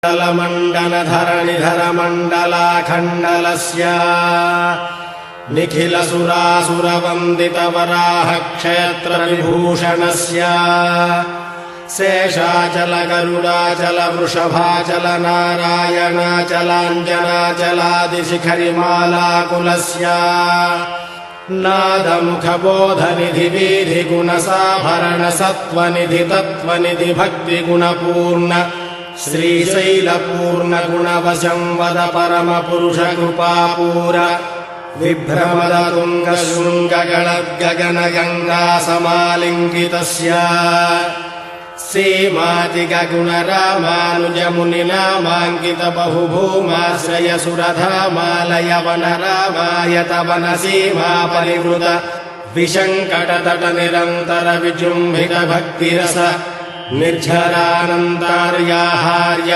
मण्डलधरणिधरमण्डलाखण्डलस्य निखिलसुरासुरवन्दितवराह क्षेत्रविभूषणस्य शेषाचल गरुडाचल वृषभाचल नारायणाचलाञ्जनाचलादिशिखरिमालाकुलस्य नादमुखबोधनिधिवीधिगुणसाभरण सत्त्वनिधि तत्त्वनिधि भक्तिगुणपूर्ण श्रीशैलपूर्ण गुणवशं वद परमपुरुषकृपापूर विभ्रमद तुङ्गशृङ्गगणद्गगनगङ्गासमालिङ्गितस्य सीमातिगगुणरामानुजमुनिनामाङ्कित बहुभूमाश्रयसुरधामालयवनरामायत वनसीमापरिवृत विशङ्कटतट निरन्तर विजृम्भित भक्तिरस निर्झरानन्तार्याहार्य